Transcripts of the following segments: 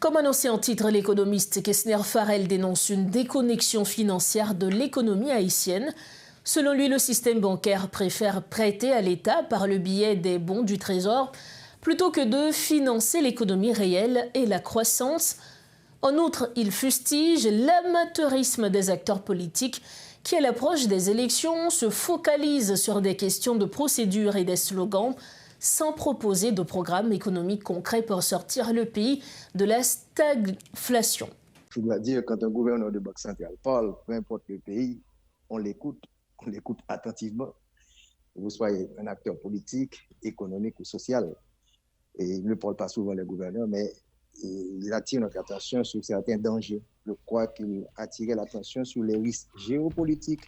Comme annoncé en titre, l'économiste Kessner Farrell dénonce une déconnexion financière de l'économie haïtienne. Selon lui, le système bancaire préfère prêter à l'État par le biais des bons du Trésor plutôt que de financer l'économie réelle et la croissance. En outre, il fustige l'amateurisme des acteurs politiques qui, à l'approche des élections, se focalisent sur des questions de procédure et des slogans sans proposer de programme économique concret pour sortir le pays de la stagflation. Je dois dire, quand un gouverneur de Banque centrale parle, peu importe le pays, on l'écoute attentivement. Que vous soyez un acteur politique, économique ou social. Et il ne parle pas souvent les gouverneurs, mais il attire notre attention sur certains dangers. Je crois qu'il attirait l'attention sur les risques géopolitiques,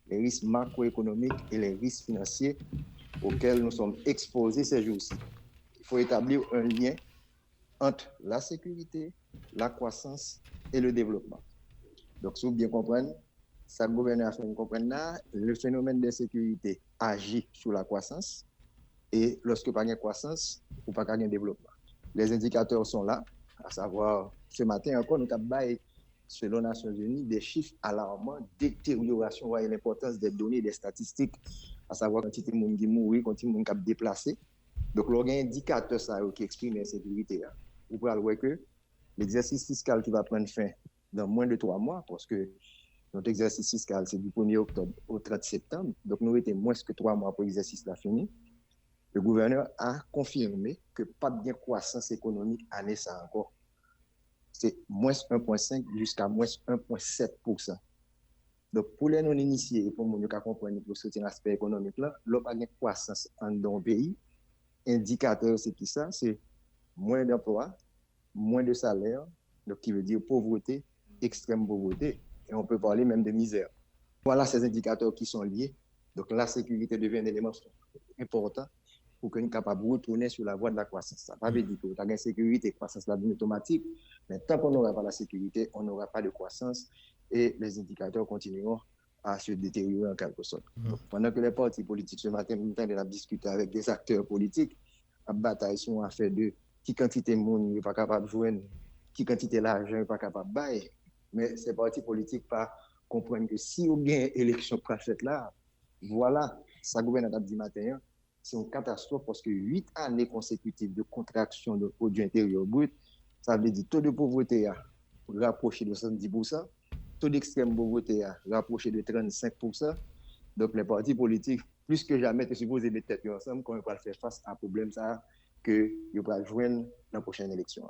les risques macroéconomiques et les risques financiers auxquels nous sommes exposés ces jours-ci. Il faut établir un lien entre la sécurité, la croissance et le développement. Donc, si vous bien comprenez, ça gouverneur a fait comprendre là, le phénomène d'insécurité agit sur la croissance et lorsque pas de croissance, ou pas de développement. Les indicateurs sont là, à savoir, ce matin encore, nous avons selon les Nations Unies, des chiffres alarmants, détérioration, voyez l'importance des données, des statistiques, à savoir quantité de monde qui mourit, quantité de monde qui a déplacé. Donc, il y a un indicateur qui exprime l'insécurité. Vous pouvez voir que l'exercice fiscal qui va prendre fin dans moins de 3 mois, parce que notre exercice fiscal, c'est du 1er octobre au 30 septembre, donc nous étions moins que 3 mois pour l'exercice là fini. Le gouverneur a confirmé que pas de croissance économique année ça encore. C'est moins 1,5 jusqu'à moins 1,7%. Donc, pour les non-initiés, pour nous comprendre pour soutenir l'aspect économique, là, l'on pas de croissance dans le pays. Indicateur, c'est qui ça? C'est moins d'emplois, moins de salaire, donc qui veut dire pauvreté, extrême pauvreté, et on peut parler même de misère. Voilà ces indicateurs qui sont liés. Donc, la sécurité devient un élément important pour que nous soyons capables de retourner sur la voie de la croissance. Ça ne veut pas dire que la sécurité et la croissance là automatique, mais tant qu'on n'aura pas la sécurité, on n'aura pas de croissance et les indicateurs continueront à se détériorer en quelque sorte. Donc, pendant que les partis politiques ce matin, nous avons discuté avec des acteurs politiques, la bataille sur l'affaire de qui quantité de monde n'est pas capable de joindre, qui quantité d'argent n'est pas capable de bailler. Mais ces partis politiques pas comprennent que si on gagne l'élection faite là, voilà, ça gouverne à dit matin, c'est une catastrophe parce que 8 années consécutives de contraction de produit intérieur brut, ça veut dire taux de pauvreté rapproché de 70%, taux d'extrême pauvreté rapproché de 35%. Donc les partis politiques, plus que jamais, sont supposés mettre tête ensemble quand ils vont faire face à un problème ça que ils vont joindre dans la prochaine élection.